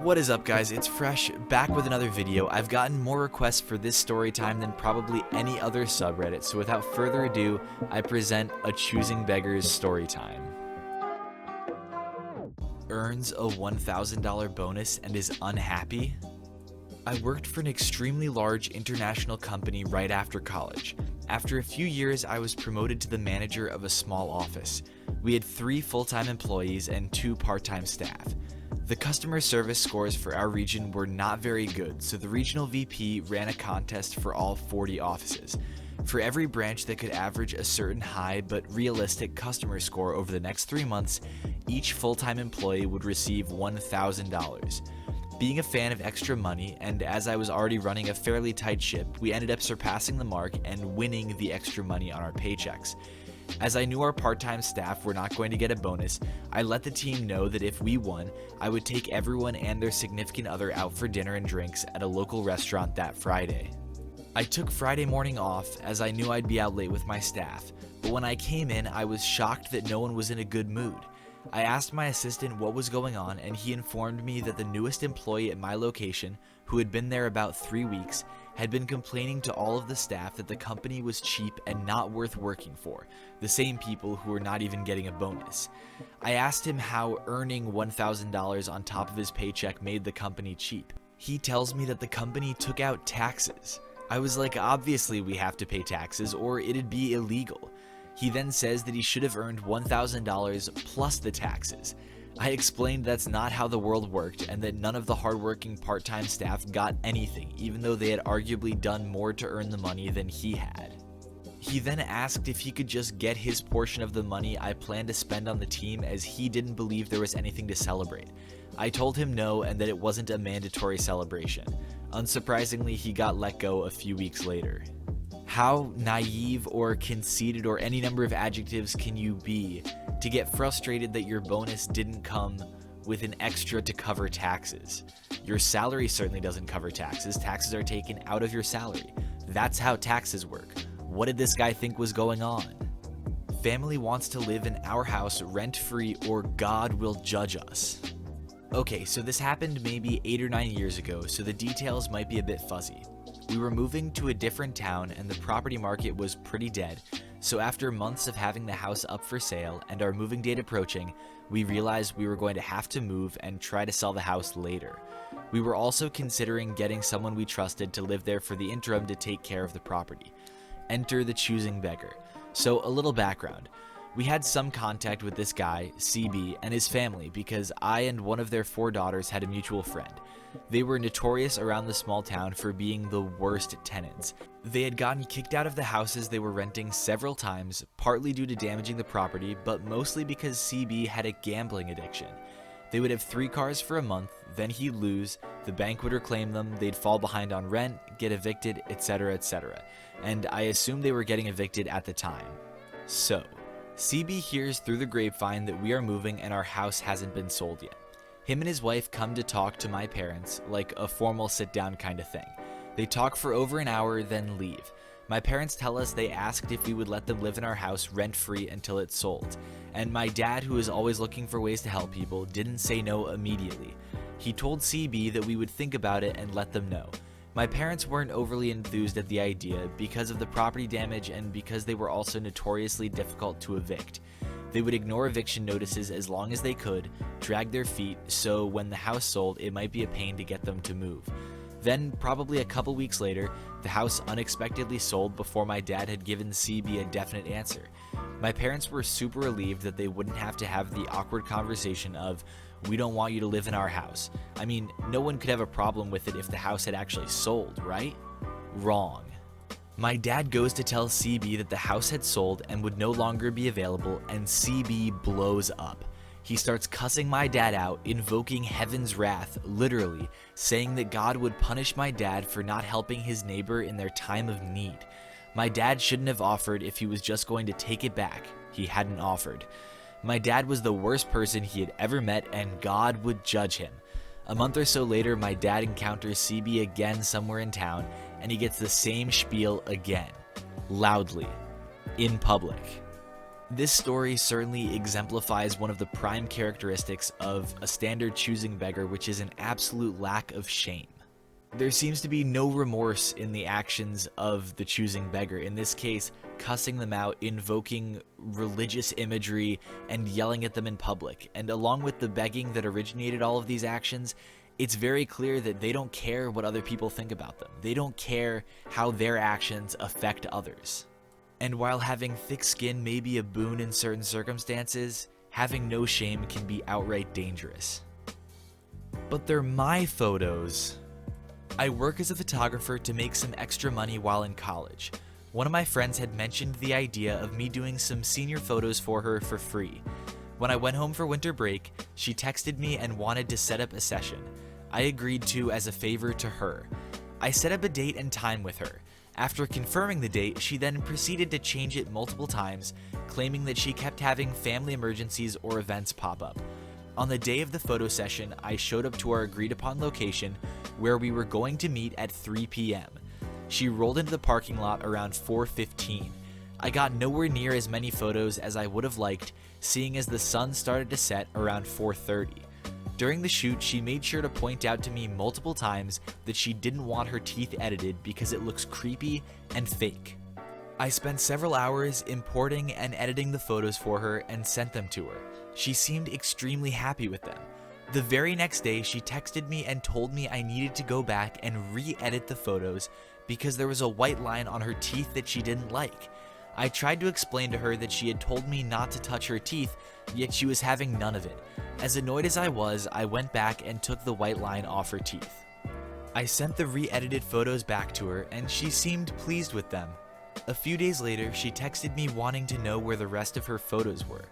What is up, guys? It's Fresh, back with another video. I've gotten more requests for this story time than probably any other subreddit, so without further ado, I present a Choosing Beggars story time. Earns a $1,000 bonus and is unhappy? I worked for an extremely large international company right after college. After a few years, I was promoted to the manager of a small office. We had 3 full-time employees and 2 part-time staff. The customer service scores for our region were not very good, so the regional VP ran a contest for all 40 offices. For every branch that could average a certain high but realistic customer score over the next 3 months, each full-time employee would receive $1,000. Being a fan of extra money, and as I was already running a fairly tight ship, we ended up surpassing the mark and winning the extra money on our paychecks. As I knew our part-time staff were not going to get a bonus, I let the team know that if we won, I would take everyone and their significant other out for dinner and drinks at a local restaurant that Friday. I took Friday morning off as I knew I'd be out late with my staff, but when I came in, I was shocked that no one was in a good mood. I asked my assistant what was going on, and he informed me that the newest employee at my location, who had been there about 3 weeks, had been complaining to all of the staff that the company was cheap and not worth working for, the same people who were not even getting a bonus. I asked him how earning $1,000 on top of his paycheck made the company cheap. He tells me that the company took out taxes. I was like, obviously we have to pay taxes or it'd be illegal. He then says that he should have earned $1,000 plus the taxes. I explained that's not how the world worked and that none of the hardworking part-time staff got anything, even though they had arguably done more to earn the money than he had. He then asked if he could just get his portion of the money I planned to spend on the team, as he didn't believe there was anything to celebrate. I told him no and that it wasn't a mandatory celebration. Unsurprisingly, he got let go a few weeks later. How naive or conceited or any number of adjectives can you be to get frustrated that your bonus didn't come with an extra to cover taxes? Your salary certainly doesn't cover taxes. Taxes are taken out of your salary. That's how taxes work. What did this guy think was going on? Family wants to live in our house rent-free or God will judge us. Okay, so this happened maybe 8 or 9 years ago, so the details might be a bit fuzzy. We were moving to a different town and the property market was pretty dead, so after months of having the house up for sale and our moving date approaching, we realized we were going to have to move and try to sell the house later. We were also considering getting someone we trusted to live there for the interim to take care of the property. Enter the choosing beggar. So a little background. We had some contact with this guy, CB, and his family because I and one of their 4 daughters had a mutual friend. They were notorious around the small town for being the worst tenants. They had gotten kicked out of the houses they were renting several times, partly due to damaging the property, but mostly because CB had a gambling addiction. They would have 3 cars for a month, then he'd lose, the bank would reclaim them, they'd fall behind on rent, get evicted, etc., etc. And I assume they were getting evicted at the time. So, CB hears through the grapevine that we are moving and our house hasn't been sold yet. Him and his wife come to talk to my parents, like a formal sit-down kind of thing. They talk for over an hour, then leave. My parents tell us they asked if we would let them live in our house rent-free until it's sold. And my dad, who is always looking for ways to help people, didn't say no immediately. He told CB that we would think about it and let them know. My parents weren't overly enthused at the idea because of the property damage and because they were also notoriously difficult to evict. They would ignore eviction notices as long as they could, drag their feet, so when the house sold, it might be a pain to get them to move. Then, probably a couple weeks later, the house unexpectedly sold before my dad had given CB a definite answer. My parents were super relieved that they wouldn't have to have the awkward conversation of, "We don't want you to live in our house." I mean, no one could have a problem with it if the house had actually sold, right? Wrong. My dad goes to tell CB that the house had sold and would no longer be available, and CB blows up. He starts cussing my dad out, invoking heaven's wrath, literally, saying that God would punish my dad for not helping his neighbor in their time of need. My dad shouldn't have offered if he was just going to take it back. He hadn't offered. My dad was the worst person he had ever met, and God would judge him. A month or so later, my dad encounters CB again somewhere in town, and he gets the same spiel again, loudly, in public. This story certainly exemplifies one of the prime characteristics of a standard choosing beggar, which is an absolute lack of shame. There seems to be no remorse in the actions of the choosing beggar, in this case, cussing them out, invoking religious imagery, and yelling at them in public. And along with the begging that originated all of these actions, it's very clear that they don't care what other people think about them. They don't care how their actions affect others. And while having thick skin may be a boon in certain circumstances, having no shame can be outright dangerous. But they're my photos. I work as a photographer to make some extra money while in college. One of my friends had mentioned the idea of me doing some senior photos for her for free. When I went home for winter break, she texted me and wanted to set up a session. I agreed to as a favor to her. I set up a date and time with her. After confirming the date, she then proceeded to change it multiple times, claiming that she kept having family emergencies or events pop up. On the day of the photo session, I showed up to our agreed upon location where we were going to meet at 3 p.m. She rolled into the parking lot around 4:15. I got nowhere near as many photos as I would have liked, seeing as the sun started to set around 4:30. During the shoot, she made sure to point out to me multiple times that she didn't want her teeth edited because it looks creepy and fake. I spent several hours importing and editing the photos for her and sent them to her. She seemed extremely happy with them. The very next day, she texted me and told me I needed to go back and re-edit the photos because there was a white line on her teeth that she didn't like. I tried to explain to her that she had told me not to touch her teeth, yet she was having none of it. As annoyed as I was, I went back and took the white line off her teeth. I sent the re-edited photos back to her and she seemed pleased with them. A few days later, she texted me wanting to know where the rest of her photos were.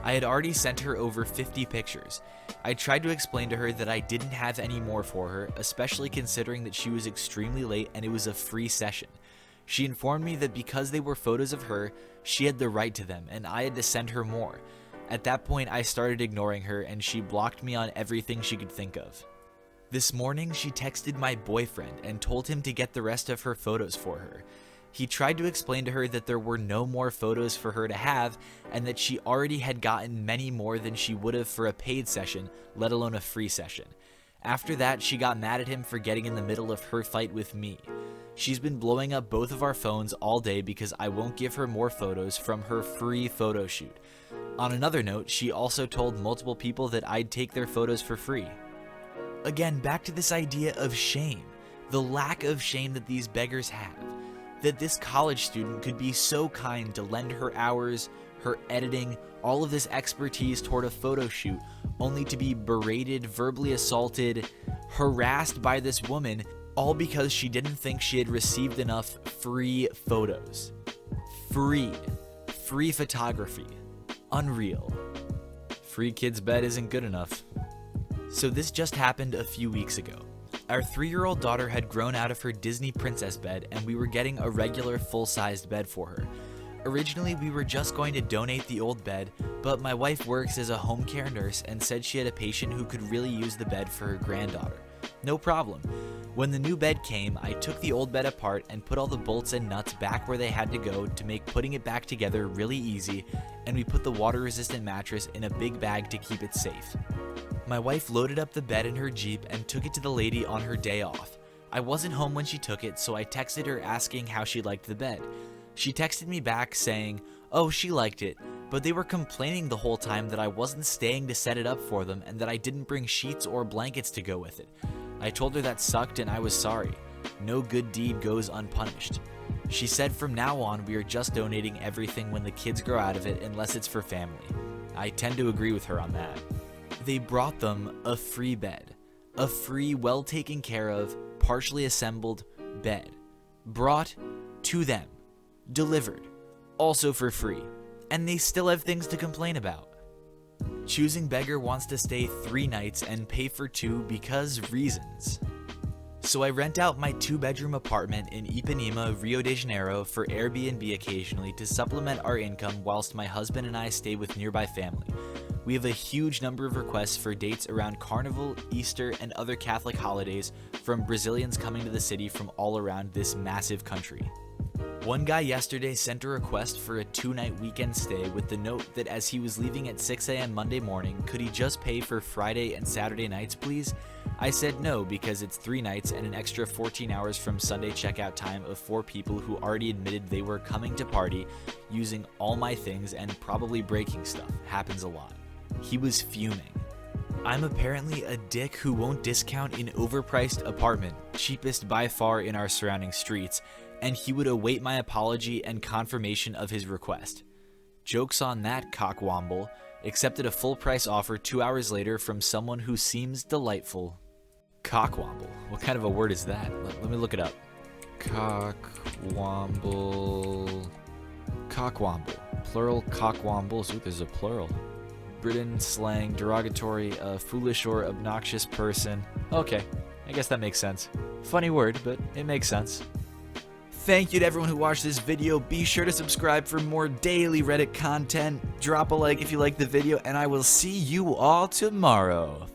I had already sent her over 50 pictures. I tried to explain to her that I didn't have any more for her, especially considering that she was extremely late and it was a free session. She informed me that because they were photos of her, she had the right to them and I had to send her more. At that point, I started ignoring her and she blocked me on everything she could think of. This morning, she texted my boyfriend and told him to get the rest of her photos for her. He tried to explain to her that there were no more photos for her to have and that she already had gotten many more than she would have for a paid session, let alone a free session. After that, she got mad at him for getting in the middle of her fight with me. She's been blowing up both of our phones all day because I won't give her more photos from her free photo shoot. On another note, she also told multiple people that I'd take their photos for free. Again, back to this idea of shame, the lack of shame that these beggars have. That this college student could be so kind to lend her hours, her editing, all of this expertise toward a photo shoot, only to be berated, verbally assaulted, harassed by this woman, all because she didn't think she had received enough free photos. Free photography. Unreal. Free kid's bed isn't good enough. So this just happened a few weeks ago. Our 3-year-old daughter had grown out of her Disney princess bed and we were getting a regular full-sized bed for her. Originally, we were just going to donate the old bed, but my wife works as a home care nurse and said she had a patient who could really use the bed for her granddaughter. No problem. When the new bed came, I took the old bed apart and put all the bolts and nuts back where they had to go to make putting it back together really easy, and we put the water-resistant mattress in a big bag to keep it safe. My wife loaded up the bed in her Jeep and took it to the lady on her day off. I wasn't home when she took it, so I texted her asking how she liked the bed. She texted me back saying, "Oh, she liked it, but they were complaining the whole time that I wasn't staying to set it up for them and that I didn't bring sheets or blankets to go with it." I told her that sucked and I was sorry. No good deed goes unpunished. She said from now on we are just donating everything when the kids grow out of it unless it's for family. I tend to agree with her on that. They brought them a free bed. A free, well taken care of, partially assembled bed. Brought to them. Delivered. Also for free. And they still have things to complain about. Choosing Beggar wants to stay 3 nights and pay for 2 because reasons. So I rent out my 2-bedroom apartment in Ipanema, Rio de Janeiro for Airbnb occasionally to supplement our income whilst my husband and I stay with nearby family. We have a huge number of requests for dates around Carnival, Easter, and other Catholic holidays from Brazilians coming to the city from all around this massive country. One guy yesterday sent a request for a 2-night weekend stay with the note that as he was leaving at 6 a.m. Monday morning, could he just pay for Friday and Saturday nights, please? I said no because it's 3 nights and an extra 14 hours from Sunday checkout time of 4 people who already admitted they were coming to party, using all my things and probably breaking stuff. Happens a lot. He was fuming. I'm apparently a dick who won't discount an overpriced apartment, cheapest by far in our surrounding streets, and he would await my apology and confirmation of his request. Joke's on that, cockwomble. Accepted a full price offer 2 hours later from someone who seems delightful. Cockwomble. What kind of a word is that? Let me look it up. Cockwomble. Cockwomble. Plural cockwombles. Ooh, there's a plural. Britain slang, derogatory, a foolish or obnoxious person. Okay, I guess that makes sense. Funny word, but it makes sense. Thank you to everyone who watched this video. Be sure to subscribe for more daily Reddit content. Drop a like if you liked the video, and I will see you all tomorrow.